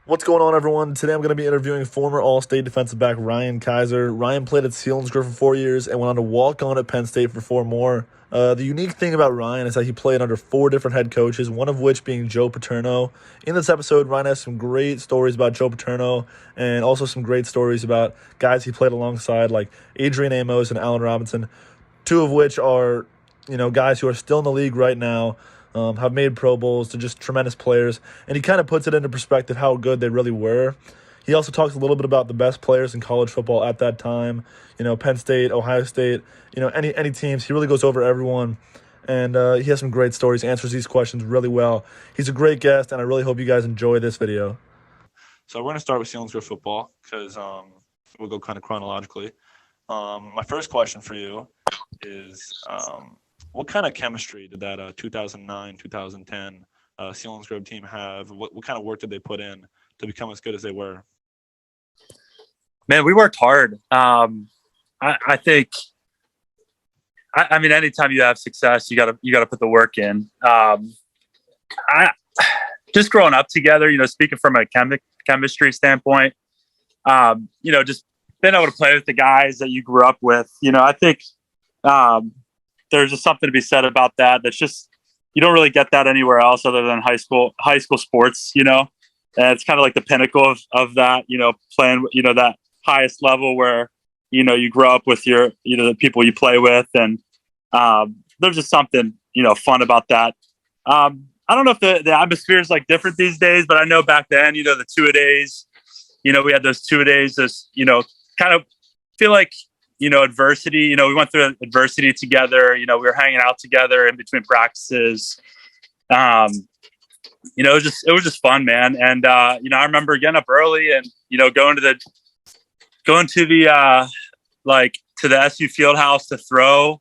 What's going on, everyone? Today I'm going to be interviewing former All-State defensive back Ryan Keiser. Ryan played at Selinsgrove for 4 years and went on to walk on at Penn State for four more. The unique thing about Ryan is that he played under four different head coaches, one of which being Joe Paterno. In this episode, Ryan has some great stories about Joe Paterno and also some great stories about guys he played alongside like Adrian Amos and Allen Robinson, two of which are, guys who are still in the league right now, have made Pro Bowls. They're just tremendous players. And he kind of puts it into perspective how good they really were. He also talks a little bit about the best players in college football at that time. Penn State, Ohio State, any teams. He really goes over everyone. And he has some great stories, answers these questions really well. He's a great guest, and I really hope you guys enjoy this video. So we're going to start with Selinsgrove football because we'll go kind of chronologically. My first question for you is what kind of chemistry did that 2009, 2010 Selinsgrove team have? What kind of work did they put in to become as good as they were? Man, we worked hard. I think. I mean, anytime you have success, you gotta put the work in. I just growing up together, speaking from a chemistry standpoint, just being able to play with the guys that you grew up with. I think there's just something to be said about that. That's just you don't really get that anywhere else other than high school sports. And it's kind of like the pinnacle of that. Playing that highest level where you grow up with your the people you play with, and there's just something fun about that. I don't know if the atmosphere is like different these days, but I know back then the two-a-days, we had those two-a-days, kind of feel like adversity. We went through adversity together. We were hanging out together in between practices. It was just fun, man. And I remember getting up early and going to the to the SU field house to throw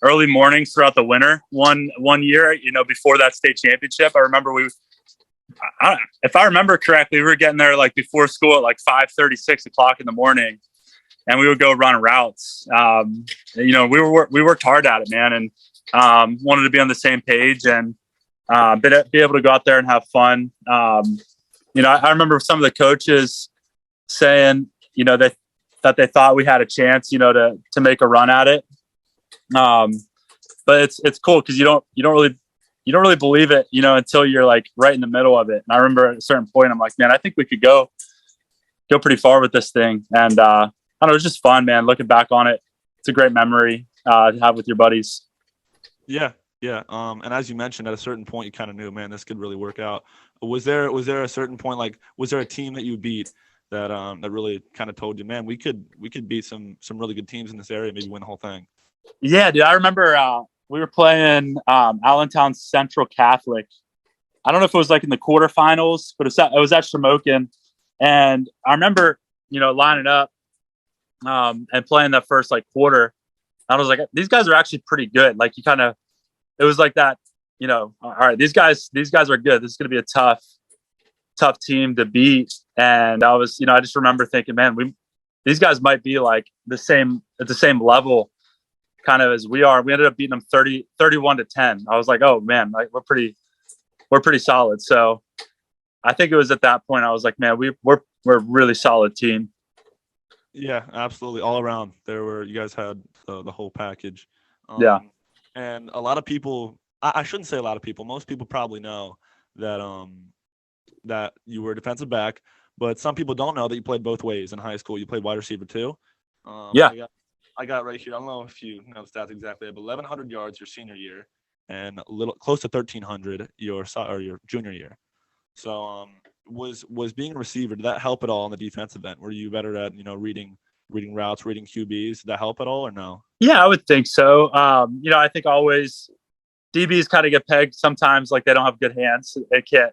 early mornings throughout the winter. One year, before that state championship, I remember if I remember correctly, we were getting there like before school at like 5:30, 6 o'clock in the morning, and we would go run routes. We worked hard at it, man, and wanted to be on the same page and be able to go out there and have fun. I remember some of the coaches saying, that they thought we had a chance, to make a run at it. But it's cool because you don't really believe it, until you're like right in the middle of it. And I remember at a certain point, I'm like, man, I think we could go pretty far with this thing. And I don't know, it was just fun, man. Looking back on it, it's a great memory to have with your buddies. Yeah. Yeah. And as you mentioned, at a certain point, you kind of knew, man, this could really work out. Was there a certain point, like, was there a team that you beat that really kind of told you, man, we could beat some really good teams in this area, maybe win the whole thing? Yeah, dude. I remember we were playing Allentown Central Catholic. I don't know if it was like in the quarterfinals, but it was at Shamokin. And I remember, lining up and playing that first like quarter. I was like, these guys are actually pretty good. Like it was like that, all right, these guys are good. This is going to be a tough team to beat. And I was, I just remember thinking, man, these guys might be like at the same level kind of as we are. We ended up beating them 31-10. I was like, oh man, like we're pretty solid. So I think it was at that point I was like, man, we're a really solid team. Yeah, absolutely. All around you guys had the whole package. Yeah. And a lot of people, I shouldn't say a lot of people, most people probably know that that you were a defensive back, but some people don't know that you played both ways in high school. You played wide receiver too. Yeah. I got right here. I don't know if you know the stats exactly, but 1,100 yards your senior year and a little close to 1,300 your junior year. So was being a receiver, did that help at all on the defensive end? Were you better at reading routes, reading QBs? Did that help at all or no? Yeah, I would think so. I think always DBs kind of get pegged sometimes like they don't have good hands. They can't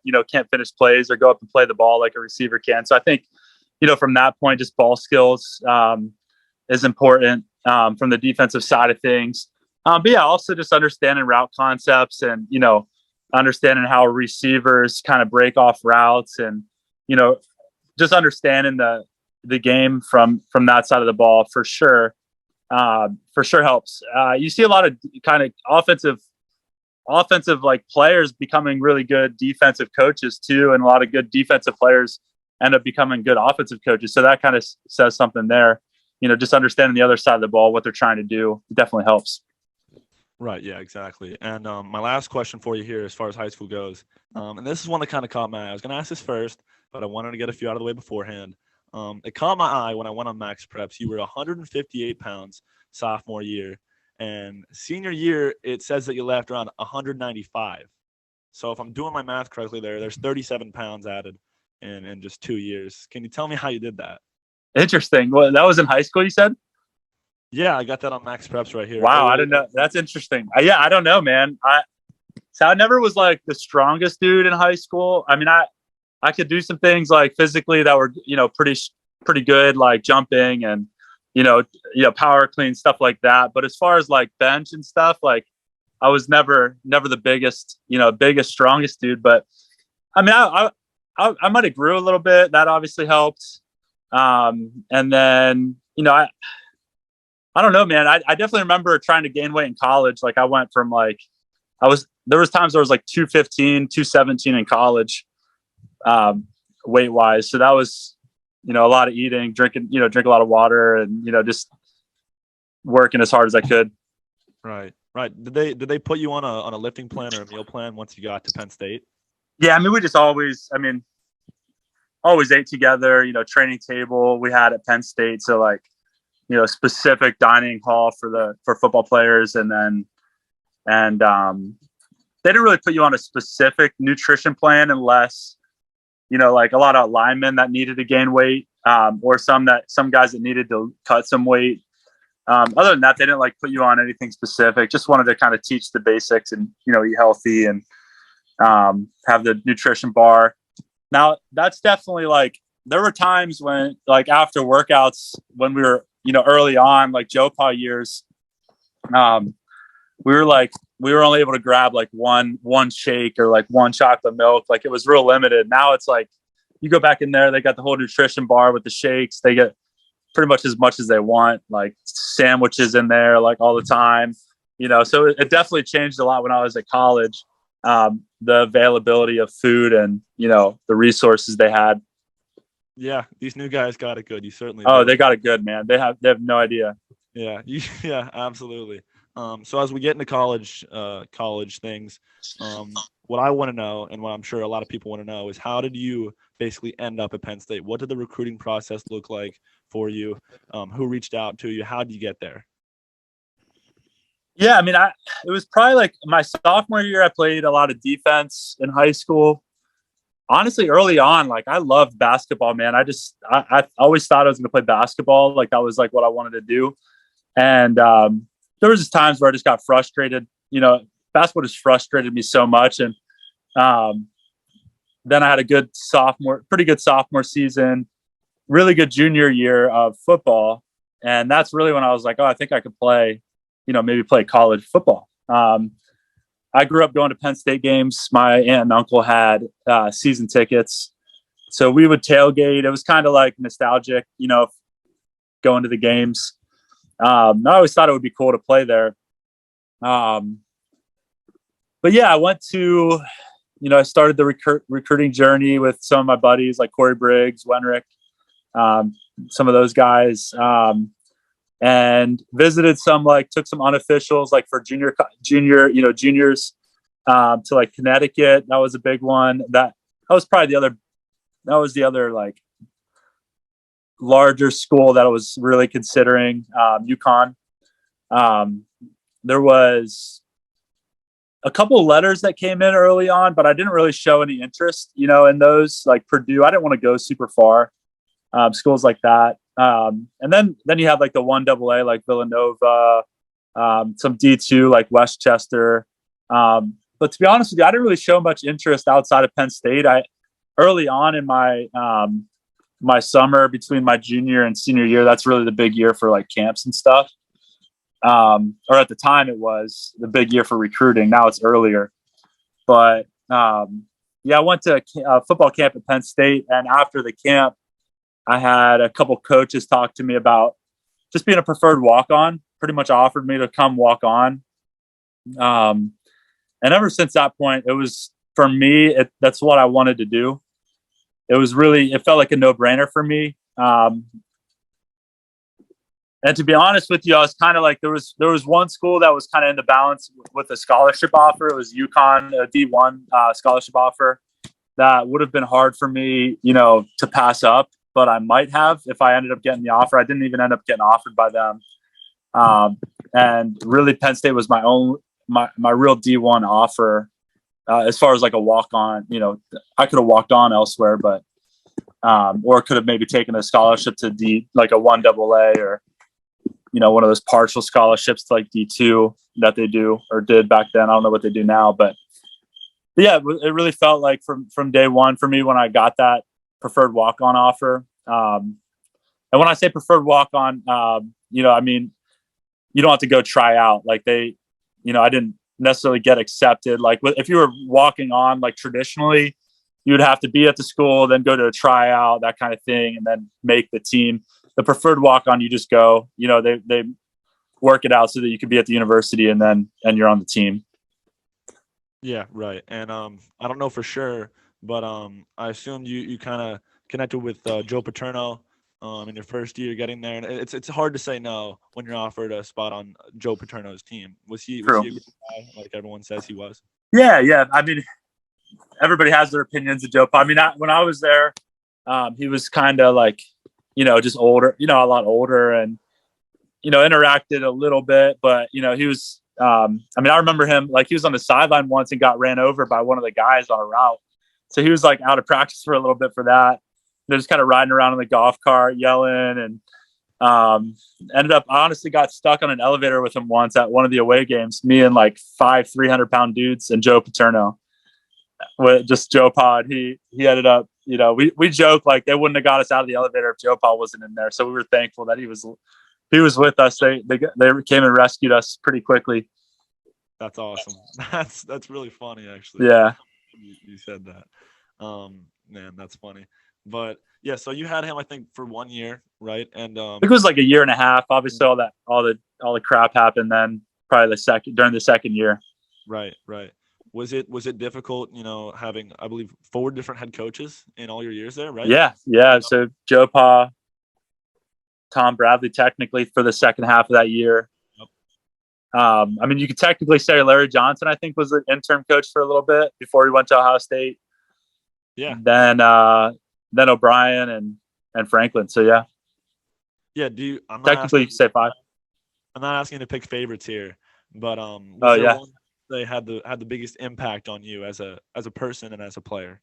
finish plays or go up and play the ball like a receiver can. So I think, from that point, just ball skills is important from the defensive side of things. But yeah, also just understanding route concepts and, understanding how receivers kind of break off routes and, just understanding the game from that side of the ball for sure helps. You see a lot of kind of offensive offensive like players becoming really good defensive coaches too, and a lot of good defensive players end up becoming good offensive coaches. So that kind of says something there. Just understanding the other side of the ball, what they're trying to do, definitely helps. Right. Yeah, exactly. And my last question for you here, as far as high school goes, and this is one that kind of caught my eye. I was going to ask this first, but I wanted to get a few out of the way beforehand. It caught my eye when I went on Max Preps. You were 158 pounds sophomore year, and senior year, it says that you left around 195. So if I'm doing my math correctly there's 37 pounds added in just 2 years. Can you tell me how you did that? Interesting. Well, that was in high school, you said? Yeah, I got that on Max Preps right here. Wow, I didn't know. That's interesting. Yeah, I don't know, man. I never was like the strongest dude in high school. I mean, I could do some things like physically that were pretty good, like jumping and power clean, stuff like that. But as far as like bench and stuff, like I was never the biggest strongest dude. But I mean, I might have grew a little bit. That obviously helped. And then I don't know, man. I definitely remember trying to gain weight in college. Like I went from like there was times I was like 215, 217 in college, weight wise. So that was, a lot of eating, drinking, drink a lot of water and, just working as hard as I could. Right. Did they put you on a lifting plan or a meal plan once you got to Penn State? Yeah. I mean, we just always ate together, training table we had at Penn State. So like, specific dining hall for football players. And they didn't really put you on a specific nutrition plan unless, like a lot of linemen that needed to gain weight, or some guys that needed to cut some weight. Other than that, they didn't like put you on anything specific. Just wanted to kind of teach the basics and, eat healthy and, have the nutrition bar. Now that's definitely like, there were times when like after workouts, when we were, early on, like Joe Pa years, we were only able to grab like one shake or like one chocolate milk. Like it was real limited. Now it's like you go back in there, they got the whole nutrition bar with the shakes. They get pretty much as they want, like sandwiches in there, like all the time, so it definitely changed a lot when I was at college. The availability of food and, the resources they had. Yeah, these new guys got it good. You certainly Oh, do. they got it good, man. They have no idea. Yeah, yeah, absolutely. So as we get into college things, what I want to know, and what I'm sure a lot of people want to know, is how did you basically end up at Penn State? What did the recruiting process look like for you? Who reached out to you? How did you get there? Yeah, I mean, it was probably like my sophomore year. I played a lot of defense in high school. Honestly, early on, like I loved basketball, man. I always thought I was going to play basketball. Like that was like what I wanted to do. And there was just times where I just got frustrated. Basketball just frustrated me so much. And then I had pretty good sophomore season, really good junior year of football. And that's really when I was like, oh, I think I could play, maybe play college football. I grew up going to Penn State games. My aunt and uncle had season tickets. So we would tailgate. It was kind of like nostalgic, going to the games. I always thought it would be cool to play there. But yeah, I went to, I started the recruiting journey with some of my buddies like Corey Briggs, Wenrick, some of those guys, and visited took some unofficials like for juniors, to like Connecticut. That was a big one. That was the other like larger school that I was really considering, UConn. There was a couple of letters that came in early on, but I didn't really show any interest, in those. Like Purdue, I didn't want to go super far. Schools like that. And then you have like the 1AA, like Villanova, some D2 like Westchester. But to be honest with you, I didn't really show much interest outside of Penn State. Early on in my my summer between my junior and senior year, that's really the big year for like camps and stuff. Or at the time it was the big year for recruiting. Now it's earlier. But yeah, I went to a football camp at Penn State, and after the camp, I had a couple coaches talk to me about just being a preferred walk-on. Pretty much offered me to come walk on. And ever since that point, it was for me. That's what I wanted to do. It felt like a no brainer for me. And to be honest with you, I was kind of like there was one school that was kind of in the balance with a scholarship offer. It was UConn, a D1 scholarship offer that would have been hard for me, to pass up, but I might have if I ended up getting the offer. I didn't even end up getting offered by them. And really, Penn State was my real D1 offer as far as like a walk on. I could have walked on elsewhere, but or could have maybe taken a scholarship to like a 1AA or one of those partial scholarships to like D2 that they do or did back then. I don't know what they do now, but yeah, it really felt like from day one for me when I got that preferred walk-on offer. And when I say preferred walk-on, I mean, you don't have to go try out. Like I didn't necessarily get accepted. Like if you were walking on, like traditionally, you would have to be at the school, then go to a tryout, that kind of thing, and then make the team. The preferred walk-on, you just go. They work it out so that you can be at the university and you're on the team. Yeah, right. And I don't know for sure, but I assume you kind of connected with Joe Paterno in your first year getting there, and it's hard to say no when you're offered a spot on Joe Paterno's team. Was he a good guy, like everyone says he was? Yeah. I mean, everybody has their opinions of Joe. I mean, when I was there, he was kind of like, just older, a lot older, and interacted a little bit, but he was. I mean, I remember him like he was on the sideline once and got ran over by one of the guys on a route, so he was like out of practice for a little bit for that. They're just kind of riding around in the golf cart, yelling, and ended up. I honestly got stuck on an elevator with him once at one of the away games. Me and like 300-pound dudes and Joe Paterno. With just Joe Pod, he ended up. We joke like they wouldn't have got us out of the elevator if Joe Pod wasn't in there. So we were thankful that he was with us. They came and rescued us pretty quickly. That's awesome. That's really funny, actually. Yeah, you said that. Man, that's funny. But yeah, so you had him, I think, for 1 year, right? And I think it was like a year and a half. Obviously, all the crap happened then. Probably during the second year. Right. Was it difficult, having, I believe, 4 different head coaches in all your years there, right? Yeah. So Joe Pa, Tom Bradley, technically for the second half of that year. Yep. I mean, you could technically say Larry Johnson, I think, was the interim coach for a little bit before he went to Ohio State. Yeah. Then O'Brien and Franklin. So yeah. Yeah. Technically you could say 5. I'm not asking you to pick favorites here, but one they had the biggest impact on you as a person and as a player?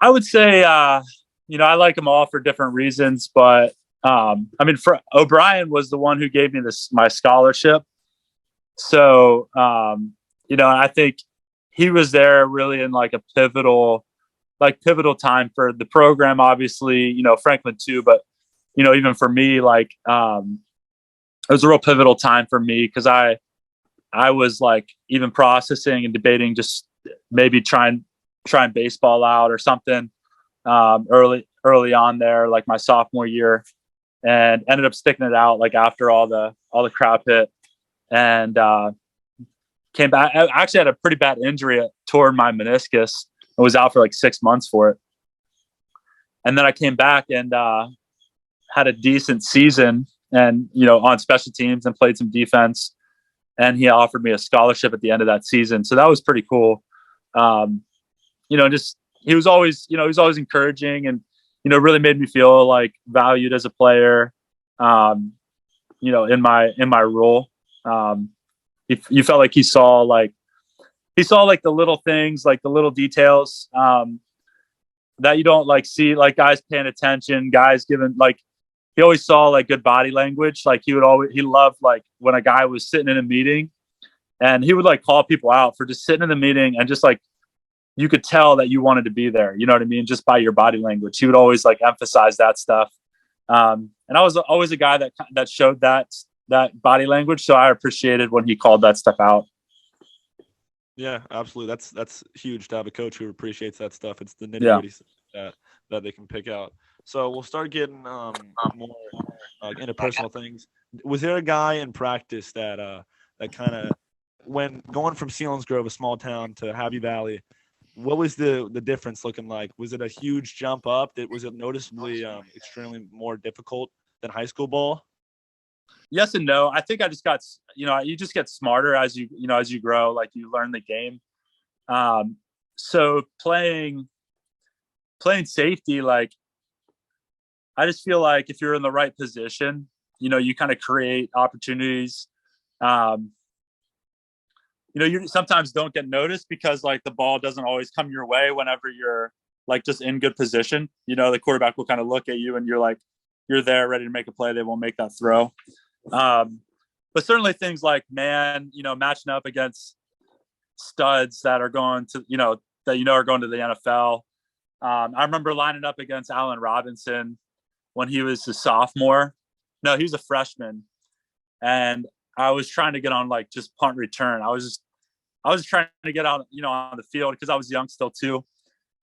I would say I like them all for different reasons, but I mean, for O'Brien was the one who gave me my scholarship. So I think he was there really in like a pivotal time for the program. Obviously, Franklin too, but even for me, like it was a real pivotal time for me because I was like even processing and debating just maybe trying baseball out or something early on there, like my sophomore year, and ended up sticking it out like after all the crap hit, and came back. I actually had a pretty bad injury toward my meniscus. I was out for like 6 months for it, and then I came back and had a decent season, and on special teams and played some defense. And he offered me a scholarship at the end of that season. So that was pretty cool. Just he was always encouraging and, really made me feel like valued as a player, in my role. You felt like he saw like the little things, like the little details that you don't like see, like guys paying attention, guys giving like, he always saw like good body language. Like he loved like when a guy was sitting in a meeting and he would like call people out for just sitting in the meeting and just like, you could tell that you wanted to be there. You know what I mean? Just by your body language. He would always like emphasize that stuff. And I was always a guy that showed that body language. So I appreciated when he called that stuff out. Yeah, absolutely. That's huge to have a coach who appreciates that stuff. It's the nitty-gritty stuff that they can pick out. So we'll start getting more into personal things. Was there a guy in practice that kind of when going from Selinsgrove, a small town, to Happy Valley, what was the difference looking like? Was it a huge jump up? Was it noticeably extremely more difficult than high school ball? Yes and no. I think I just got, you just get smarter as as you grow, like you learn the game. So playing safety, like I just feel like if you're in the right position, you kind of create opportunities. Um, you sometimes don't get noticed because like the ball doesn't always come your way whenever you're like just in good position. The quarterback will kind of look at you and you're there ready to make a play. They won't make that throw. But certainly things like matching up against studs that are going to, are going to the NFL. I remember lining up against Allen Robinson when he was a sophomore. No, he was a freshman. And I was trying to get on like just punt return. I was trying to get out, on the field because I was young still too.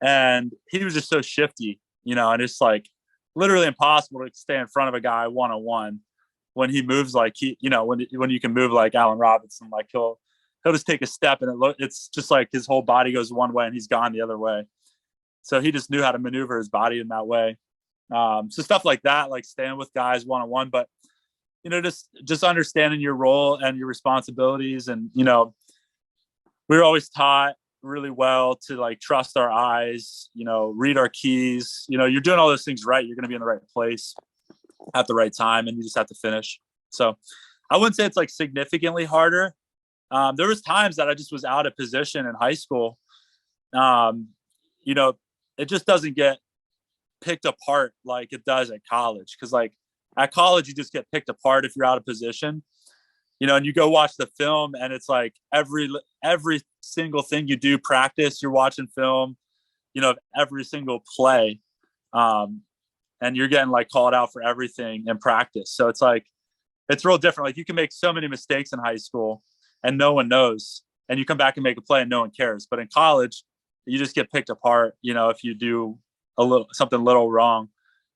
And he was just so shifty, and it's like literally impossible to stay in front of a guy one-on-one when he moves like when you can move like Allen Robinson, like he'll just take a step and it's just like his whole body goes one way and he's gone the other way. So he just knew how to maneuver his body in that way. So stuff like that, like staying with guys one-on-one, but just understanding your role and your responsibilities. And, we were always taught really well to like trust our eyes, read our keys, you're doing all those things right. You're going to be in the right place at the right time and you just have to finish. So I wouldn't say it's like significantly harder. There was times that I just was out of position in high school. It just doesn't get picked apart like it does at college. Cause like at college, you just get picked apart if you're out of position, and you go watch the film and it's like every single thing you do practice, you're watching film, every single play. And you're getting like called out for everything in practice. So it's like, it's real different. Like you can make so many mistakes in high school and no one knows, and you come back and make a play and no one cares. But in college, you just get picked apart, if you do something little wrong.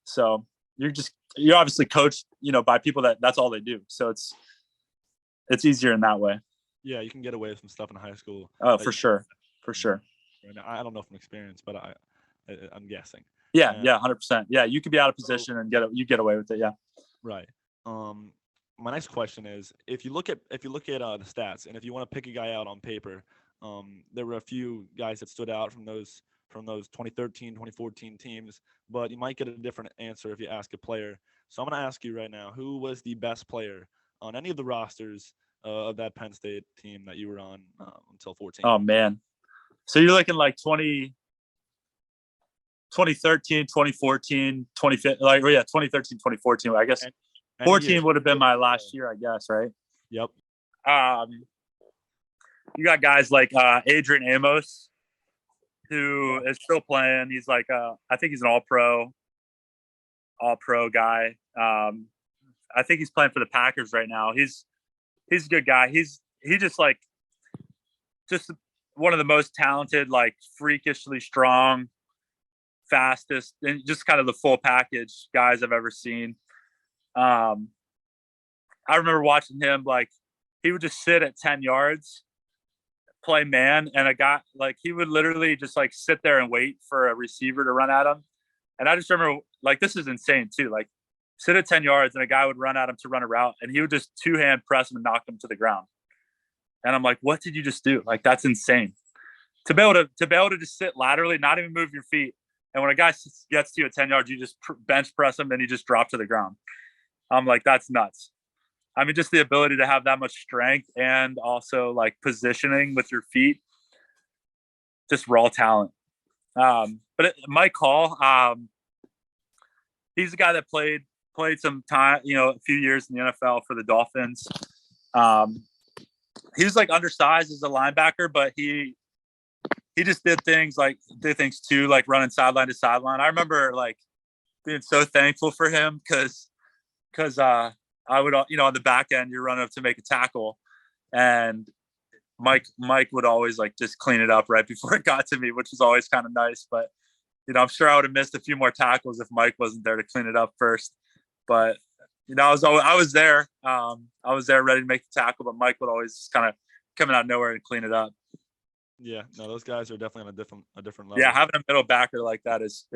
So you're obviously coached, by people that's all they do. So it's easier in that way. Yeah, you can get away with some stuff in high school. Oh, for sure. For sure. I don't know from experience, but I'm guessing. Yeah, 100%. Yeah, you could be out of position and get away with it. Yeah. Right. My next question is, if you look at the stats, and if you want to pick a guy out on paper, there were a few guys that stood out from those 2013, 2014 teams, but you might get a different answer if you ask a player. So I'm going to ask you right now, who was the best player on any of the rosters of that Penn State team that you were on until 14? Oh, man. So you're looking like 2013, 2014, 2013, 2014. I guess 14 would have been my last year, I guess, right? Yep. You got guys like Adrian Amos, who is still playing. He's like, I think he's an all-pro guy. I think he's playing for the Packers right now. He's a good guy. He just one of the most talented, like freakishly strong, fastest, and just kind of the full package guys I've ever seen. I remember watching him, like he would just sit at 10 yards, play man, and a guy like he would literally just like sit there and wait for a receiver to run at him. And I just remember, like, this is insane too. Like, sit at 10 yards and a guy would run at him to run a route and he would just two-hand press him and knock him to the ground. And I'm like, what did you just do? Like, that's insane. To be able to just sit laterally, not even move your feet. And when a guy gets to you at 10 yards, you just bench press him and he just dropped to the ground. I'm like, that's nuts. I mean, just the ability to have that much strength and also like positioning with your feet, just raw talent. But Mike Hall, he's a guy that played some time, a few years in the NFL for the Dolphins. He was like undersized as a linebacker, but he just did things too, like running sideline to sideline. I remember like being so thankful for him because I would, on the back end, you're running up to make a tackle, and Mike would always like just clean it up right before it got to me, which was always kind of nice. But I'm sure I would have missed a few more tackles if Mike wasn't there to clean it up first. But I was there. I was there ready to make the tackle, but Mike would always just kind of coming out of nowhere and clean it up. Yeah, no, those guys are definitely on a different level. Yeah, having a middle backer like that is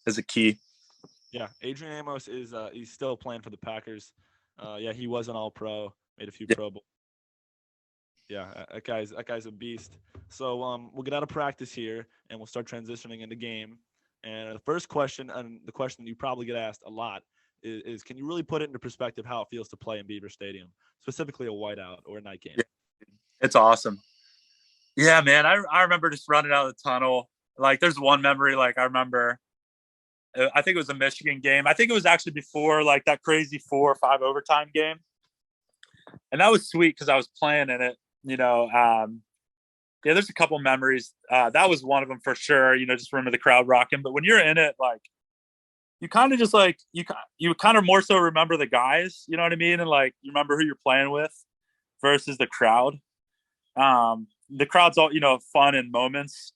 a key. Yeah, Adrian Amos is he's still playing for the Packers. Yeah, he was an All-Pro, made a few Yeah. Pro Bowl. Yeah, that guy's a beast. So we'll get out of practice here and we'll start transitioning into game. And the first question, and the question you probably get asked a lot, is can you really put it into perspective how it feels to play in Beaver Stadium, specifically a whiteout or a night game? Yeah. It's awesome. Yeah, man. I remember just running out of the tunnel. Like, there's one memory. Like, I remember, I think it was a Michigan game. I think it was actually before like that crazy 4 or 5 overtime game, and that was sweet because I was playing in it. Yeah, there's a couple memories. That was one of them for sure. Just remember the crowd rocking. But when you're in it, like, you kind of just like you kind of more so remember the guys. You know what I mean? And like you remember who you're playing with versus the crowd. The crowd's all fun in moments,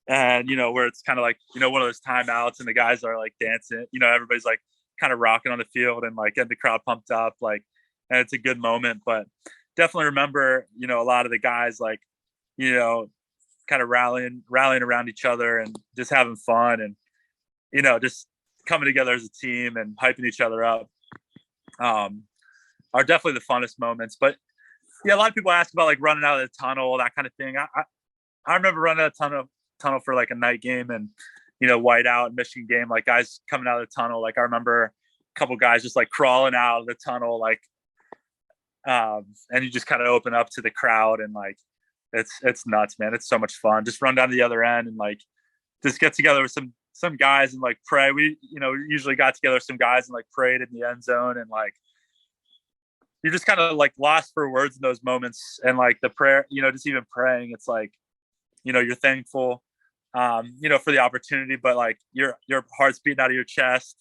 and where it's kind of like one of those timeouts, and the guys are like dancing. Everybody's like kind of rocking on the field and like getting the crowd pumped up, like, and it's a good moment. But definitely remember, a lot of the guys like, kind of rallying around each other and just having fun and just coming together as a team and hyping each other up. Are definitely the funnest moments. But yeah, a lot of people ask about like running out of the tunnel, that kind of thing. I remember running out of tunnel for like a night game and whiteout Michigan game, like guys coming out of the tunnel. Like I remember a couple guys just like crawling out of the tunnel, like and you just kind of open up to the crowd and like it's nuts, man. It's so much fun. Just run down to the other end and like just get together with some guys and like pray. We usually got together with some guys and like prayed in the end zone, and like you're just kind of like lost for words in those moments. And like the prayer, just even praying, it's like you're thankful for the opportunity, but like your heart's beating out of your chest,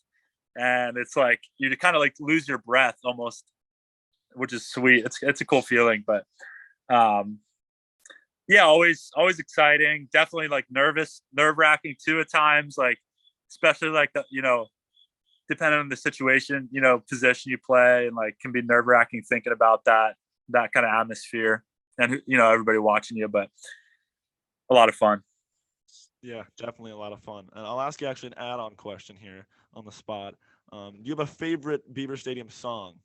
and it's like you kind of like lose your breath almost, which is sweet. It's a cool feeling. But yeah, always exciting. Definitely like nerve-wracking too at times, like especially like the depending on the situation, position you play, and like can be nerve-wracking thinking about that kind of atmosphere and everybody watching you. But a lot of fun. Yeah, definitely a lot of fun. And I'll ask you actually an add-on question here on the spot. Do you have a favorite Beaver Stadium song?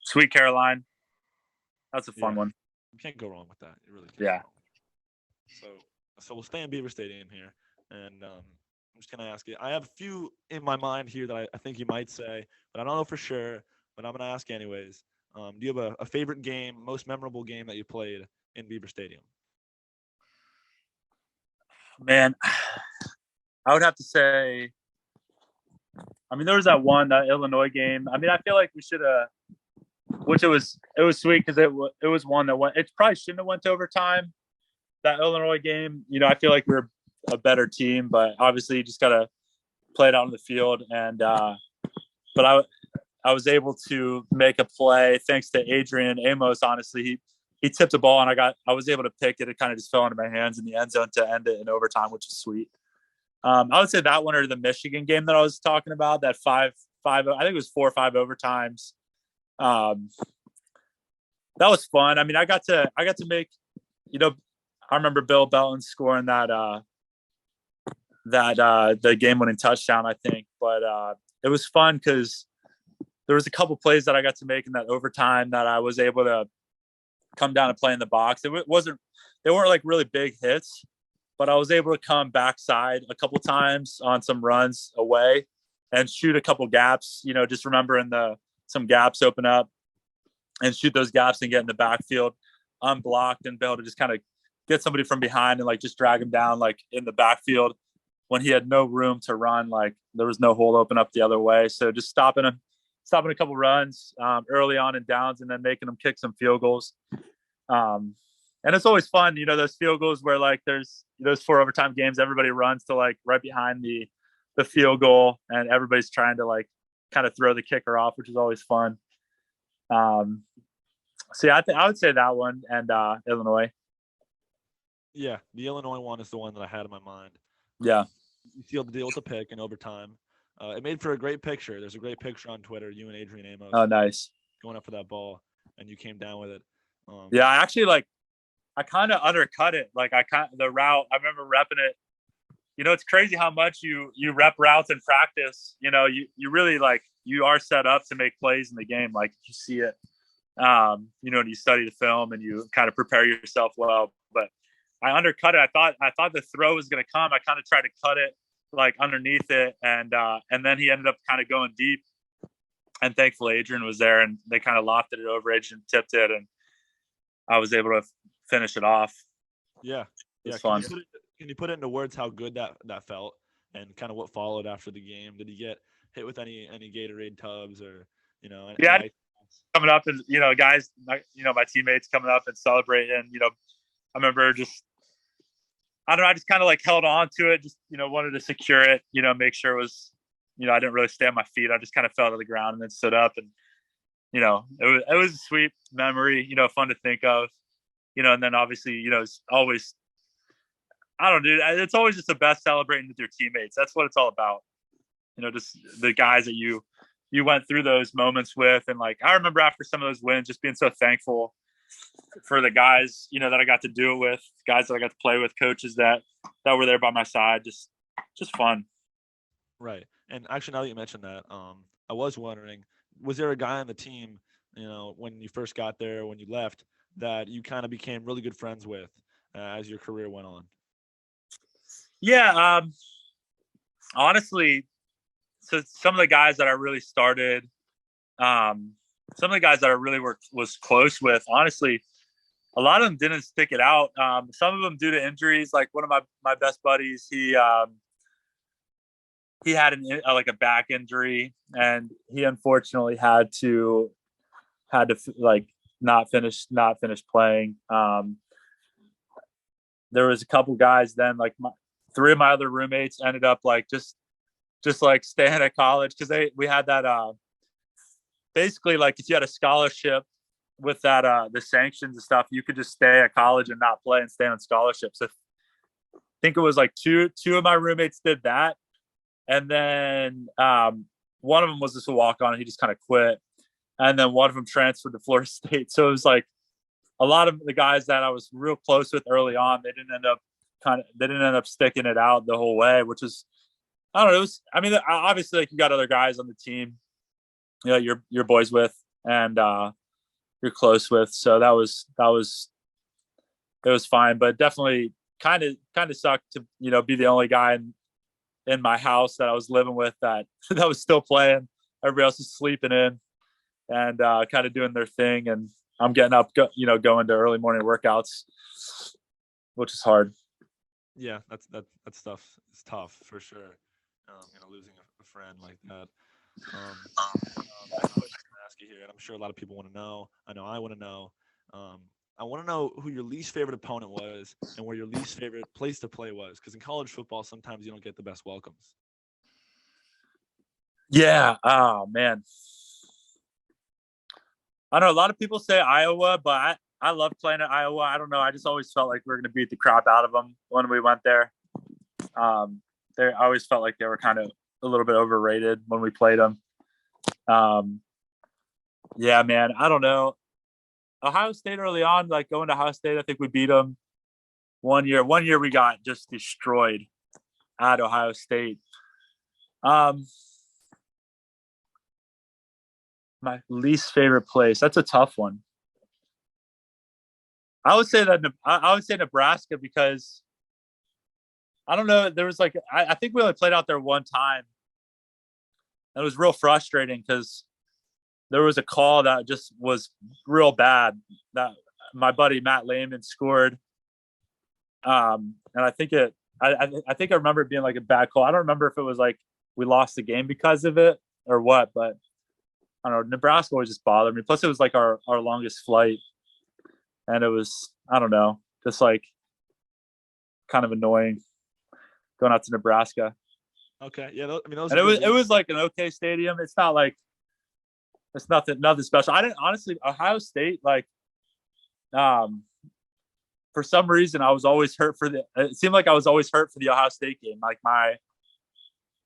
Sweet Caroline. That's a fun one. You can't go wrong with that. You really can't. Yeah. So we'll stay in Beaver Stadium here, and I'm just gonna ask you. I have a few in my mind here that I think you might say, but I don't know for sure. But I'm gonna ask anyways. Do you have a favorite game, most memorable game that you played in Beaver Stadium? Man, I would have to say, I mean, there was that Illinois game. I mean, I feel like we should have, which it was sweet because it was one that went, it probably shouldn't have went to overtime. That Illinois game, I feel like we were a better team, but obviously you just got to play it out on the field. And, but I was able to make a play thanks to Adrian Amos. Honestly, he tipped the ball and I was able to pick it. It kind of just fell into my hands in the end zone to end it in overtime, which is sweet. I would say that one or the Michigan game that I was talking about, that 5, I think it was 4 or 5 overtimes. That was fun. I mean, I got to make, I remember Bill Belton scoring the game winning touchdown, I think, but it was fun because there was a couple plays that I got to make in that overtime that I was able to come down and play in the box. They weren't like really big hits, but I was able to come backside a couple times on some runs away and shoot a couple gaps, just remembering some gaps open up and shoot those gaps and get in the backfield unblocked and be able to just kind of get somebody from behind and like just drag him down like in the backfield when he had no room to run. Like there was no hole open up the other way. So just stopping a couple runs early on in downs and then making them kick some field goals. And it's always fun, those field goals where like there's those 4 overtime games, everybody runs to like right behind the field goal and everybody's trying to like kind of throw the kicker off, which is always fun. So yeah, I would say that one and Illinois. Yeah, the Illinois one is the one that I had in my mind. Yeah. You sealed the deal with the pick in overtime. It made for a great picture. There's a great picture on Twitter, you and Adrian Amos. Oh, nice. Going up for that ball. and you came down with it. Yeah, I kind of undercut it. Like the route. I remember repping it. It's crazy how much you rep routes in practice. You really you are set up to make plays in the game. Like you see it. And you study the film and you kind of prepare yourself well. But I undercut it. I thought the throw was going to come. I kind of tried to cut it like underneath it, and then he ended up kind of going deep. And thankfully, Adrian was there, and they kind of lofted it over. Adrian tipped it, and I was able to finish it off. Yeah, yeah. Fun. Can you put it into words how good that felt, and kind of what followed after the game? Did he get hit with any Gatorade tubs or Yeah, coming up and guys, my teammates coming up and celebrating. I remember I don't know, I just kind of held on to it, just wanted to secure it, make sure it was, I didn't really stay on my feet. I just kind of fell to the ground and then stood up, and it was a sweet memory, fun to think of, and then obviously it's always, I don't know, dude, it's always just the best celebrating with your teammates. That's what it's all about, just the guys that you went through those moments with. And I remember after some of those wins, just being so thankful for the guys, that I got to do it with, guys that I got to play with, coaches that were there by my side. Just fun. Right. And actually, now that you mentioned that, I was wondering, was there a guy on the team, when you first got there, when you left, that you kind of became really good friends with as your career went on? Yeah. Honestly, so some of the guys that I really started, some of the guys that I really was close with, honestly, a lot of them didn't stick it out. Some of them due to injuries. Like one of my best buddies, he had a back injury, and he unfortunately had to not finish playing. There was a couple guys then, three of my other roommates ended up just staying at college, because we had that basically if you had a scholarship with that the sanctions and stuff, you could just stay at college and not play and stay on scholarship. So I think it was two of my roommates did that, and then one of them was just a walk-on, and he just kind of quit, and then one of them transferred to Florida State. So it was a lot of the guys that I was real close with early on, they didn't end up sticking it out the whole way, which is, I don't know. Obviously, you got other guys on the team, you're boys with, and you're close with. So it was fine, but definitely kind of sucked to, be the only guy in my house that I was living with that was still playing. Everybody else is sleeping in and kind of doing their thing. And I'm getting up, going to early morning workouts, which is hard. Yeah, that stuff is tough for sure. Losing a friend like that. Next question to ask you here, and I'm sure a lot of people want to know. I know I want to know. I want to know who your least favorite opponent was and where your least favorite place to play was, because in college football, sometimes you don't get the best welcomes. Yeah. Oh man. I know a lot of people say Iowa, but I love playing at Iowa. I don't know. I just always felt like we were going to beat the crap out of them when we went there. I always felt like they were kind of a little bit overrated when we played them. Yeah, man, I don't know. Ohio State early on, going to Ohio State, I think we beat them one year. One year we got just destroyed at Ohio State. My least favorite place. That's a tough one. I would say Nebraska, because I don't know. There was I think we only played out there one time. It was real frustrating because there was a call that just was real bad that my buddy Matt Lehman scored. And I think I think I remember it being a bad call. I don't remember if it was we lost the game because of it or what, but I don't know. Nebraska always just bothered me. Plus it was our longest flight, and it was, I don't know, just kind of annoying going out to Nebraska. Okay. Yeah. Those and it was an okay stadium. It's not it's nothing special. I didn't, honestly, Ohio State, for some reason I was always hurt it seemed like I was always hurt for the Ohio State game.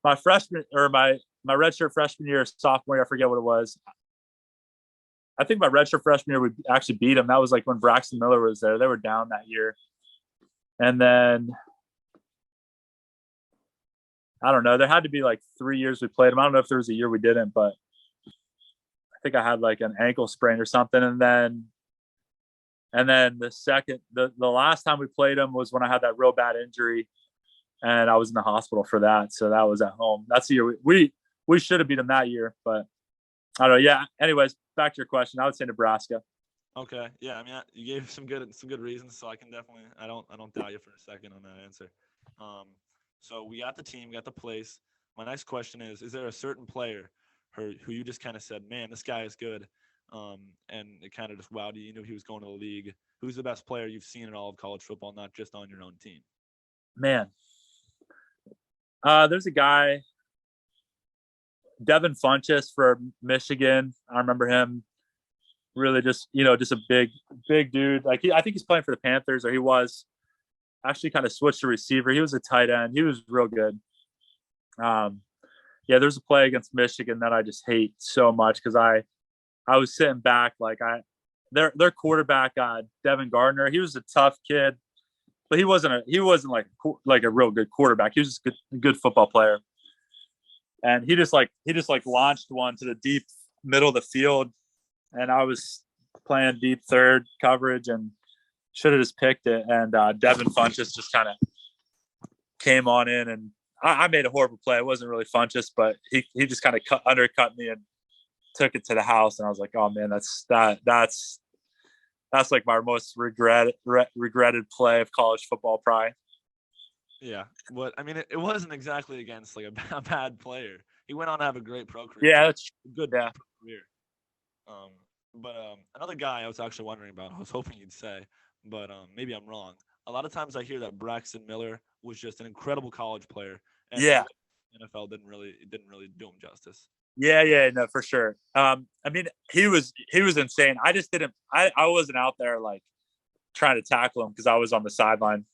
My freshman or my redshirt freshman year, sophomore year, I forget what it was. I think my redshirt freshman year we actually beat them. That was like when Braxton Miller was there. They were down that year, and then I don't know. There had to be like 3 years we played them. I don't know if there was a year we didn't, but I think I had like an ankle sprain or something, and then the last time we played them was when I had that real bad injury, and I was in the hospital for that. So that was at home. That's the year we should have beat them that year, but I don't know. Yeah. Anyways, back to your question. I would say Nebraska. Okay. Yeah. I mean, you gave some good reasons, so I can definitely I don't doubt you for a second on that answer. So we got the team, we got the place. My next question is there a certain player who you just kind of said, man, this guy is good, and it kind of just wowed you. You knew he was going to the league. Who's the best player you've seen in all of college football, not just on your own team? Man, there's a guy, Devin Funchess for Michigan. I remember him. Really, just just a big dude. Like I think he's playing for the Panthers, or he was. Actually, kind of switched to receiver. He was a tight end. He was real good. Yeah, there's a play against Michigan that I just hate so much because I was sitting back like their quarterback, Devin Gardner. He was a tough kid, but he wasn't like a real good quarterback. He was just a good football player, and he just launched one to the deep middle of the field, and I was playing deep third coverage and should have just picked it. And Devin Funchess just kind of came on in, and I made a horrible play. It wasn't really Funchess, but he just kind of undercut me and took it to the house. And I was like, oh man, that's like my most regretted play of college football probably. Yeah, but I mean, it wasn't exactly against like a bad player. He went on to have a great pro career. Yeah, that's good yeah. career. But another guy I was actually wondering about, I was hoping you'd say, but maybe I'm wrong. A lot of times I hear that Braxton Miller was just an incredible college player, and yeah, NFL didn't really do him justice. Yeah, no, for sure. I mean, he was insane. I just didn't. I wasn't out there like trying to tackle him because I was on the sideline,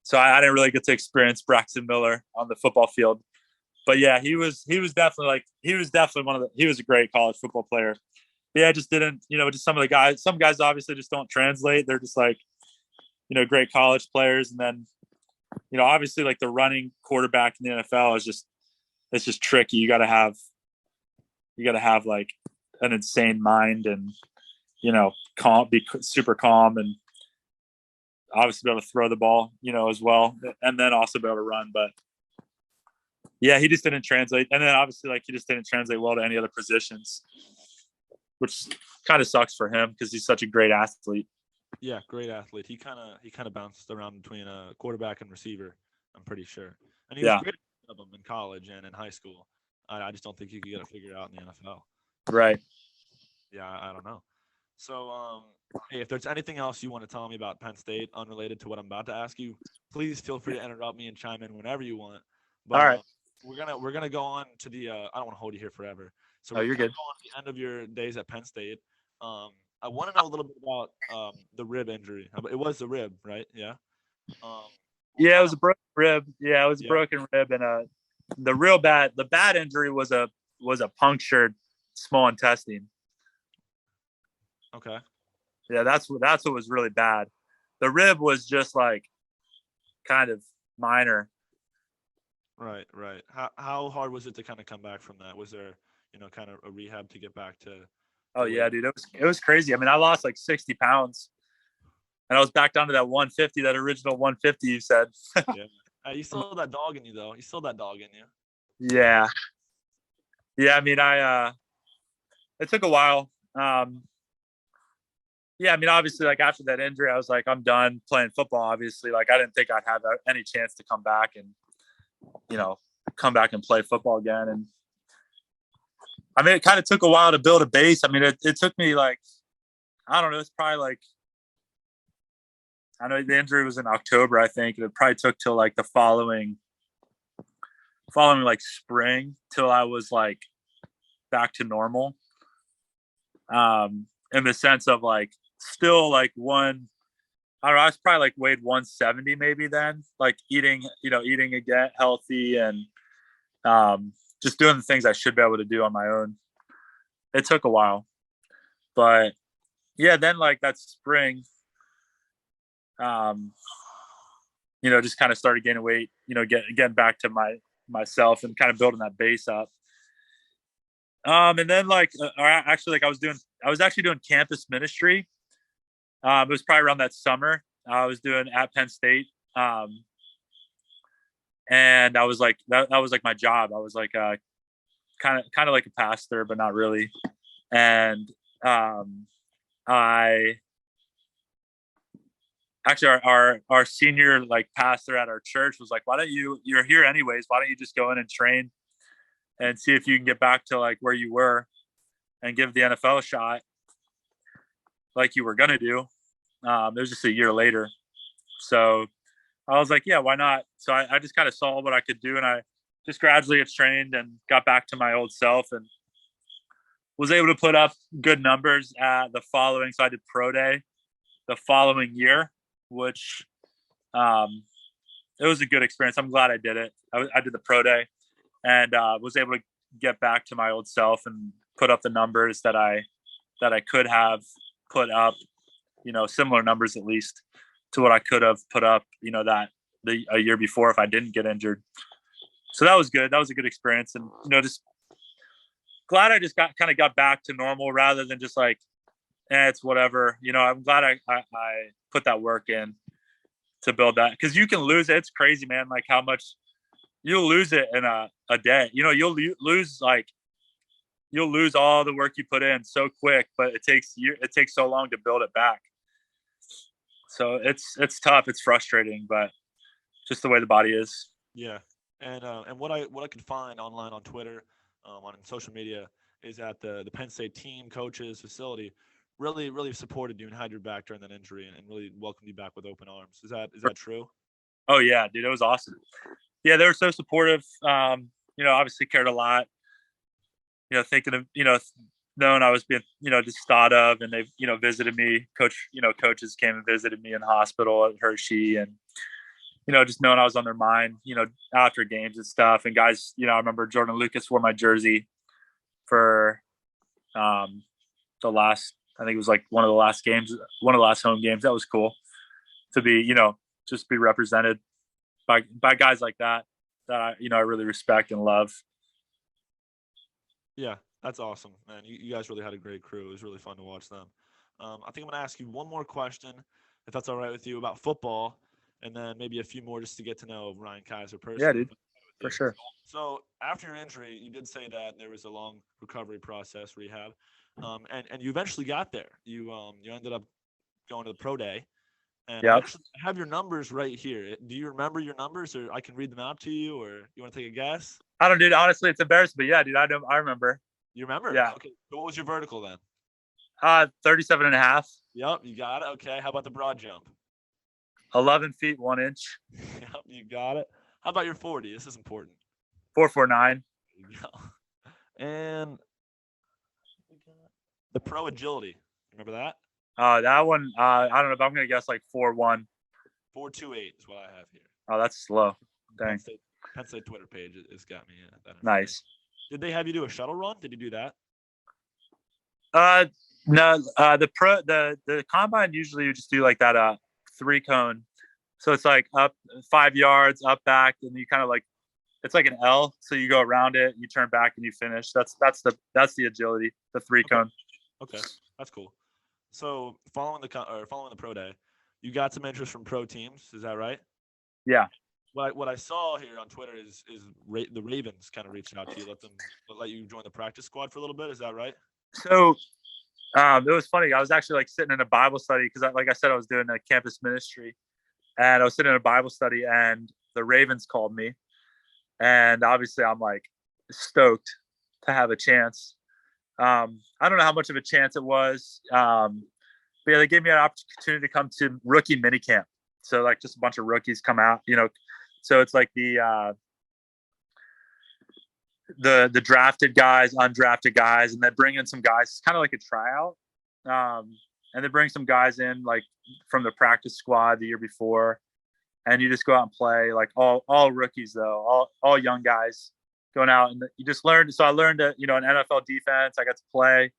so I didn't really get to experience Braxton Miller on the football field. But yeah, he was definitely he was a great college football player. Yeah, just didn't, just some guys obviously just don't translate. They're just like, great college players. And then, obviously like the running quarterback in the NFL it's just tricky. You got to have like an insane mind and, be super calm and obviously be able to throw the ball, as well. And then also be able to run. But yeah, he just didn't translate. And then obviously like he just didn't translate well to any other positions, which kind of sucks for him because he's such a great athlete. Yeah, great athlete. He kind of bounced around between a quarterback and receiver, I'm pretty sure. And he was great at them in college and in high school. I just don't think he could get it figured out in the NFL. Right. Yeah, I don't know. So, hey, if there's anything else you want to tell me about Penn State unrelated to what I'm about to ask you, please feel free to interrupt me and chime in whenever you want. But, all right. We're gonna go on to the. I don't want to hold you here forever. So you're good. Go on to the end of your days at Penn State. I want to know a little bit about the rib injury. It was the rib, right? Yeah. Yeah, it was a broken rib. Yeah, it was a broken rib, and the bad injury was a punctured small intestine. Okay. Yeah, that's what was really bad. The rib was just like kind of minor. Right. How hard was it to kind of come back from that? Was there, kind of a rehab to get back to? Oh yeah, dude, it was crazy. I mean, I lost like 60 pounds, and I was back down to that 150, that original 150 you said. Yeah. You still have that dog in you, though. You still have that dog in you. Yeah. I mean, it took a while. Yeah, I mean, obviously, like after that injury, I was like, I'm done playing football. Obviously, like I didn't think I'd have any chance to come back and, play football again. And I mean, it kind of took a while to build a base. I mean, it took me like, I don't know, it's probably like, I know the injury was in October, I think. It probably took till like the following like spring till I was like back to normal. In the sense of like still like I don't know, I was probably like weighed 170 maybe then, like eating again healthy and just doing the things I should be able to do on my own. It took a while. But yeah, then like that spring, um, just kind of started gaining weight, getting back to myself and kind of building that base up. And then actually like I was actually doing campus ministry. It was probably around that summer. I was doing at Penn State. And I was like, that was like my job. I was like, kind of like a pastor, but not really. And, I actually our senior like pastor at our church was like, you're here anyways, why don't you just go in and train and see if you can get back to like where you were and give the NFL a shot like you were gonna do. It was just a year later, so I was like, yeah, why not? So I just kind of saw what I could do, and I just gradually got trained and got back to my old self and was able to put up good numbers at the following. So I did pro day the following year, which it was a good experience. I'm glad I did it. I did the pro day and was able to get back to my old self and put up the numbers that I could have put up, similar numbers at least to what I could have put up, a year before if I didn't get injured. So that was good. That was a good experience. And, just glad I just got back to normal rather than just like, it's whatever, I'm glad I put that work in to build that. Cause you can lose it. It's crazy, man. Like how much you'll lose it in a day, you'll lose all the work you put in so quick, but it takes so long to build it back. So it's tough. It's frustrating, but just the way the body is. Yeah, and what I could find online on Twitter, on social media, is that the Penn State team, coaches, facility really supported you and had your back during that injury and really welcomed you back with open arms. Is that true? Oh yeah, dude, it was awesome. Yeah, they were so supportive. Obviously cared a lot. Thinking of knowing I was being just thought of, and they've visited me. Coaches came and visited me in the hospital at Hershey, and just knowing I was on their mind, after games and stuff. And guys, I remember Jordan Lucas wore my jersey for the last, I think it was like one of the last home games. That was cool to be, just be represented by guys like that I really respect and love. Yeah, that's awesome, man. You guys really had a great crew. It was really fun to watch them. I think I'm going to ask you one more question, if that's all right with you, about football, and then maybe a few more just to get to know Ryan Keiser personally. Yeah, dude, for sure. So after your injury, you did say that there was a long recovery process, rehab, and you eventually got there. You ended up going to the pro day, and Yep. I actually have your numbers right here. Do you remember your numbers, or I can read them out to you, or you want to take a guess? I don't, dude. Honestly, it's embarrassing, but yeah, dude, I remember. You remember? Yeah. Okay. So what was your vertical then? 37.5. Yep, you got it. Okay. How about the broad jump? 11 feet 1 inch. Yep, you got it. How about your 40? This is important. 4.49. There you go. And the pro agility. Remember that? That one, I don't know, but I'm gonna guess like 4.1. 4.28 is what I have here. Oh, that's slow. Dang. Penn State Twitter page has got me. Nice. Did they have you do a shuttle run? Did you do that? No. The combine usually you just do like that 3-cone. So it's like up 5 yards, up back, and you kind of like it's like an L. So you go around it, you turn back, and you finish. That's the agility, the 3-cone. Okay, that's cool. So following the pro day, you got some interest from pro teams. Is that right? Yeah. What I saw here on Twitter is the Ravens kind of reached out to you, let you join the practice squad for a little bit. Is that right? So it was funny. I was actually like sitting in a Bible study because, like I said, I was doing a campus ministry, and I was sitting in a Bible study, and the Ravens called me, and obviously I'm like stoked to have a chance. I don't know how much of a chance it was, but yeah, they gave me an opportunity to come to rookie minicamp. So like just a bunch of rookies come out, so it's like the drafted guys, undrafted guys, and they bring in some guys. It's kind of like a tryout, and they bring some guys in like from the practice squad the year before, and you just go out and play. Like all rookies though, all young guys going out, and you just learn. So I learned an NFL defense. I got to play.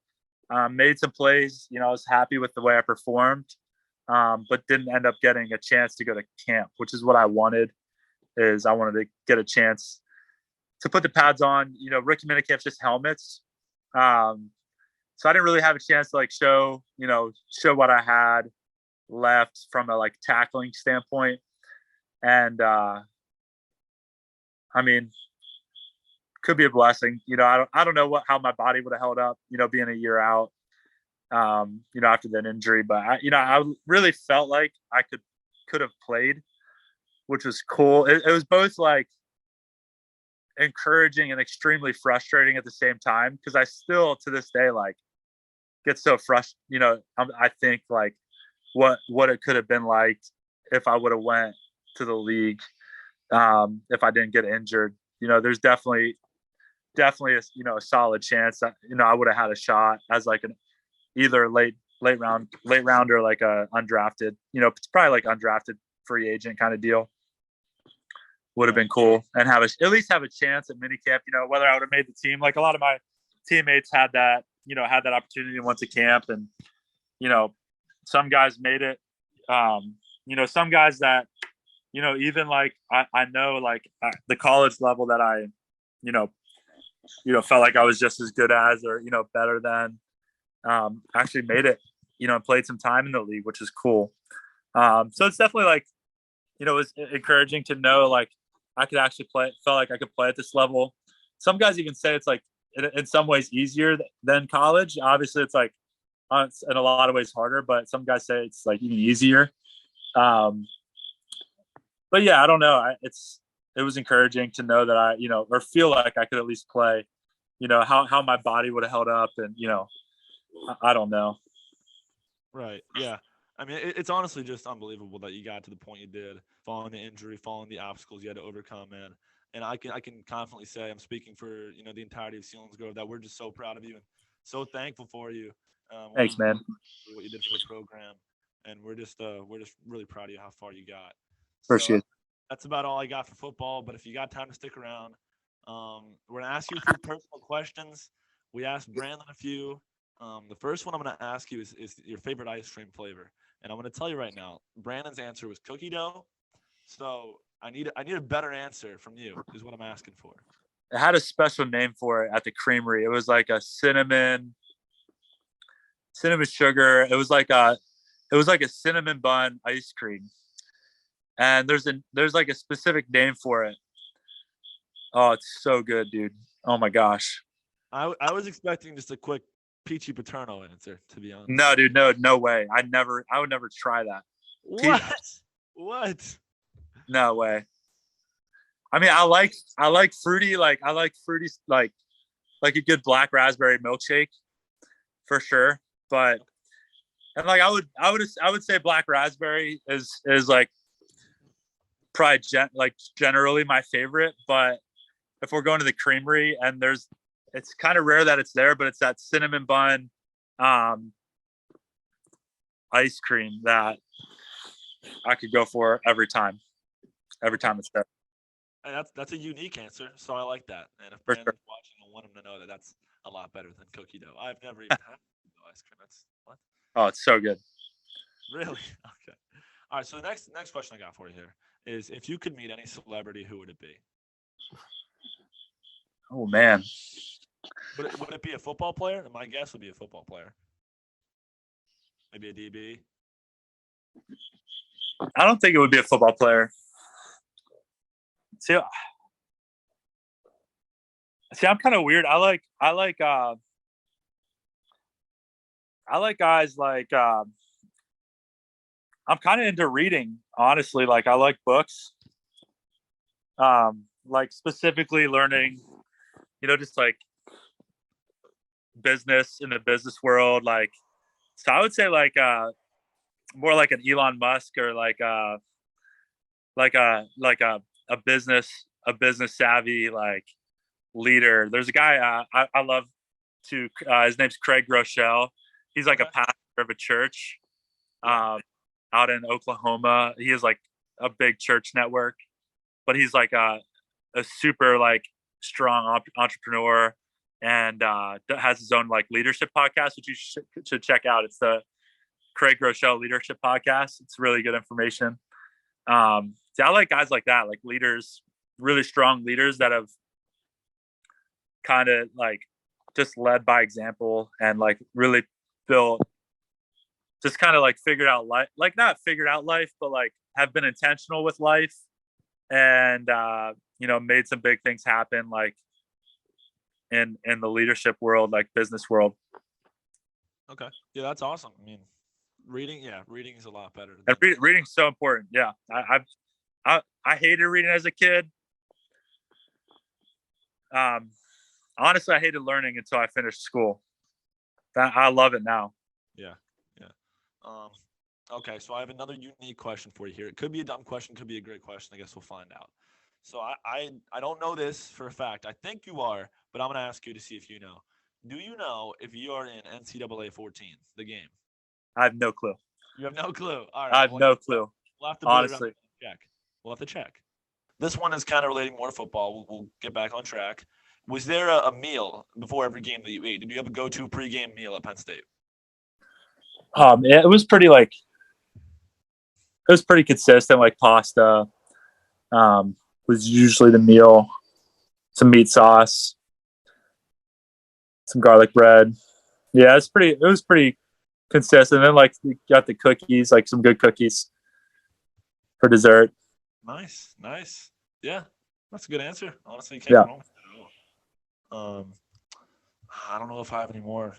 Made some plays. I was happy with the way I performed, but didn't end up getting a chance to go to camp, which is what I wanted. Is I wanted to get a chance to put the pads on. Rookie minicamp's just helmets. So I didn't really have a chance to show what I had left from a tackling standpoint. And I mean, could be a blessing. I don't know how my body would have held up, being a year out, after that injury. But I really felt like I could have played, which was cool. It was both encouraging and extremely frustrating at the same time, because I still to this day get so frustrated. I think what it could have been like if I would have went to the league, if I didn't get injured. There's definitely a solid chance that I would have had a shot as an either late round or a undrafted. It's probably undrafted free agent kind of deal. Would have been cool, and at least have a chance at minicamp. Whether I would have made the team. A lot of my teammates had that opportunity and went to camp, and some guys made it. Some guys that even I know the college level that I felt like I was just as good as, or better than, actually made it. Played some time in the league, which is cool. So it's definitely it was encouraging to know I could actually play. Felt like I could play at this level. Some guys even say it's in some ways easier than college. Obviously, it's in a lot of ways harder, but some guys say it's even easier. But yeah, I don't know. It was encouraging to know that I, or feel like I could at least play. How my body would have held up, and I don't know. Right. Yeah. I mean, it's honestly just unbelievable that you got to the point you did, following the injury, following the obstacles you had to overcome, man. And I can confidently say, I'm speaking for the entirety of Selinsgrove, that we're just so proud of you and so thankful for you. Thanks, man. What you did for the program, and we're just really proud of you how far you got. Appreciate it. That's about all I got for football. But if you got time to stick around, we're gonna ask you a few personal questions. We asked Brandon a few. The first one I'm going to ask you is your favorite ice cream flavor. And I'm going to tell you right now, Brandon's answer was cookie dough. So I need a better answer from you is what I'm asking for. It had a special name for it at the creamery. It was a cinnamon sugar. It was a cinnamon bun ice cream. And there's a specific name for it. Oh, it's so good, dude. Oh my gosh. I was expecting just a quick peachy paterno answer, to be honest. No, dude, no way. I would never try that. What? What? No way. I mean, I like fruity, like a good black raspberry milkshake for sure. But and I would say black raspberry is probably generally my favorite. But if we're going to the creamery and it's kind of rare that it's there, but it's that cinnamon bun ice cream that I could go for every time it's there. And that's a unique answer, so I like that. And if Brandon's watching, I want him to know that that's a lot better than cookie dough. I've never even had ice cream. That's what? Oh, it's so good. Really? Okay. All right. So the next question I got for you here is, if you could meet any celebrity, who would it be? Oh man. Would it be a football player? My guess would be a football player. Maybe a DB. I don't think it would be a football player. See, I'm kind of weird. I like guys I'm kind of into reading, honestly. I like books. Specifically learning, just business in the business world. So I would say more like an Elon Musk, or a business savvy leader. There's a guy I love to. His name's Craig Rochelle. He's a pastor of a church out in Oklahoma. He is a big church network, but he's a super strong entrepreneur. and has his own like leadership podcast, which you should check out. It's the Craig Rochelle Leadership Podcast. It's really good information. So I like guys like that, like leaders, really strong leaders that have kind of like just led by example and like really built, just kind of like figured out life, like not figured out life, but like have been intentional with life and, made some big things happen, like in the leadership world, like business world. Okay. Yeah, that's awesome. I mean, reading is a lot better. And reading's so important. Yeah. I hated reading as a kid. Honestly, I hated learning until I finished school. I love it now. Yeah. Okay, so I have another unique question for you here. It could be a dumb question, could be a great question. I guess we'll find out. So I don't know this for a fact. I think you are, but I'm going to ask you to see if you know. Do you know if you are in NCAA 14, the game? I have no clue. You have no clue. All right. I have no clue. We'll have to honestly check. We'll have to check. This one is kind of relating more to football. We'll get back on track. Was there a meal before every game that you ate? Did you have a go-to pregame meal at Penn State? It was pretty consistent. Like pasta was usually the meal. Some meat sauce, some garlic bread. Yeah, it was pretty consistent. And then like we got the cookies, like some good cookies for dessert. Nice. Yeah, that's a good answer. Honestly, you can't Yeah. go wrong with that at all. I don't know if I have any more,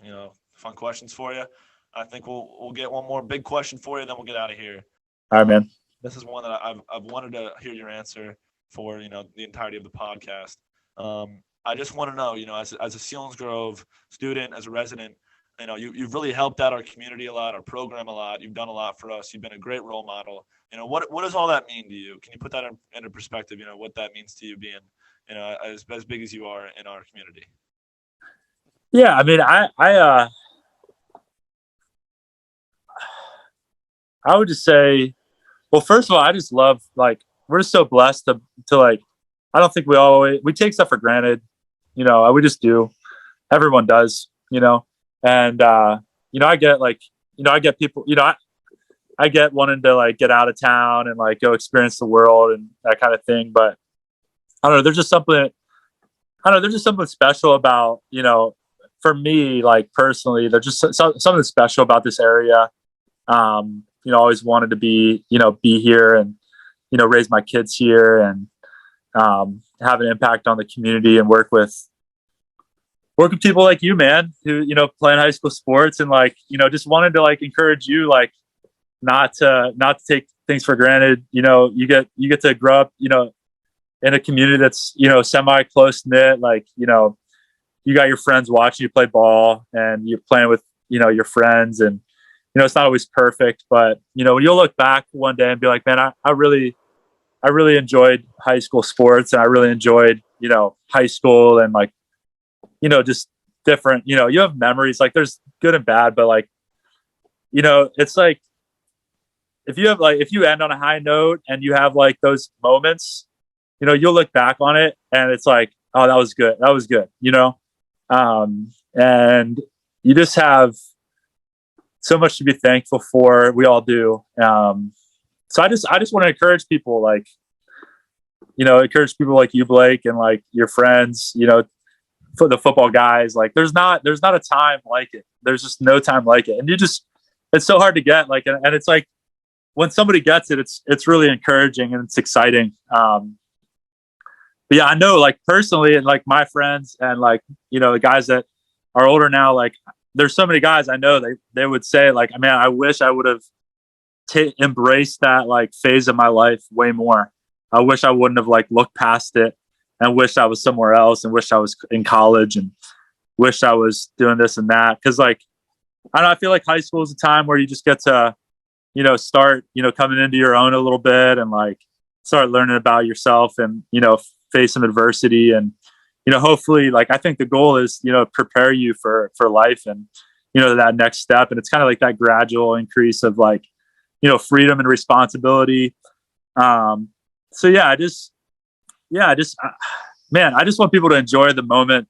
fun questions for you. I think we'll get one more big question for you, then we'll get out of here. All right, man. This is one that I've wanted to hear your answer for, the entirety of the podcast. I just want to know, as a Selinsgrove student, as a resident, you've really helped out our community a lot, our program a lot. You've done a lot for us. You've been a great role model. What does all that mean to you? Can you put that into perspective? What that means to you being, as big as you are in our community. Yeah, I mean, I would just say, well, first of all, I just love, like, we're just so blessed to like, I don't think we take stuff for granted, we just do. Everyone does, and, I get like, I get people, I get wanting to like get out of town and like go experience the world and that kind of thing. But I don't know, there's just something special about, for me, like personally, there's just something special about this area. Always wanted to be here and, raise my kids here and have an impact on the community and work with people like you, man, who, playing high school sports and like, just wanted to like encourage you, like not to take things for granted. You get to grow up, in a community that's, semi close knit, like, you got your friends watching you play ball and you're playing with, your friends and, it's not always perfect, but, you'll look back one day and be like, man, I really enjoyed high school sports and I really enjoyed, high school and like, just different, you have memories, like there's good and bad, but like, it's like, if you end on a high note and you have like those moments, you'll look back on it and it's like, oh, that was good. And you just have so much to be thankful for. We all do. So I just want to encourage people like you, Blake, and like your friends, for the football guys, like there's not a time like it. There's just no time like it. And it's so hard to get like, and it's like when somebody gets it, it's really encouraging and it's exciting. But yeah, I know like personally and like my friends and like, the guys that are older now, like there's so many guys I know they would say like, man, I wish I would have embraced that like phase of my life way more. I wish I wouldn't have like looked past it and wish I was somewhere else and wish I was in college and wish I was doing this and that. Cause like, I don't know, I feel like high school is a time where you just get to, start, coming into your own a little bit and like start learning about yourself and, face some adversity and, hopefully like, I think the goal is, prepare you for life and, that next step. And it's kind of like that gradual increase of like, freedom and responsibility. So yeah, I just want people to enjoy the moment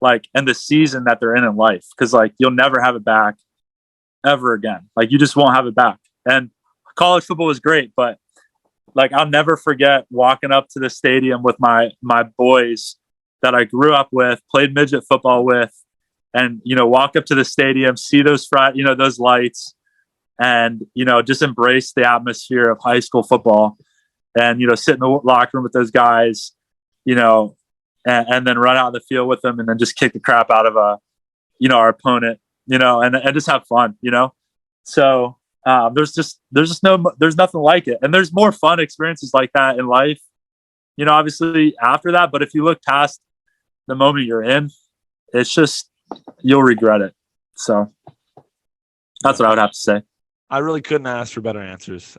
like, and the season that they're in life. Cause like, you'll never have it back ever again. Like, you just won't have it back. And college football was great, but like, I'll never forget walking up to the stadium with my boys that I grew up with, played midget football with, and, you know, walk up to the stadium, see those those lights, and, you know, just embrace the atmosphere of high school football, and, you know, sit in the locker room with those guys, you know, and then run out of the field with them, and then just kick the crap out of our opponent, you know, and just have fun, you know. So there's nothing like it, and there's more fun experiences like that in life, you know, obviously after that. But if you look past the moment you're in, it's just, you'll regret it. So that's what I would have to say. I really couldn't ask for better answers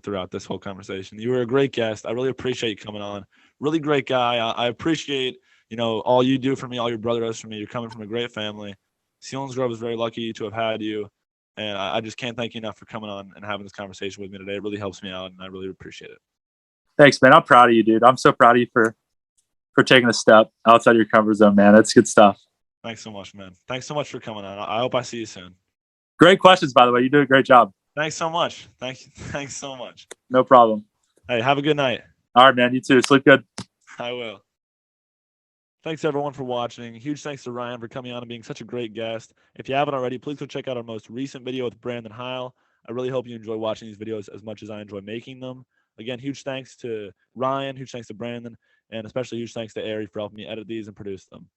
throughout this whole conversation. You were a great guest. I really appreciate you coming on. Really great guy. I appreciate, you know, all you do for me, all your brother does for me. You're coming from a great family. Selinsgrove is very lucky to have had you. And I just can't thank you enough for coming on and having this conversation with me today. It really helps me out, and I really appreciate it. Thanks, man. I'm proud of you, dude. I'm so proud of you for taking a step outside your comfort zone, man. That's good stuff. Thanks so much, man. Thanks so much for coming on. I hope I see you soon. Great questions, by the way. You do a great job. Thanks so much. Thanks so much. No problem. Hey, have a good night. All right, man. You too. Sleep good. I will. Thanks, everyone, for watching. Huge thanks to Ryan for coming on and being such a great guest. If you haven't already, please go check out our most recent video with Brandon Heil. I really hope you enjoy watching these videos as much as I enjoy making them. Again, huge thanks to Ryan, huge thanks to Brandon, and especially huge thanks to Ari for helping me edit these and produce them.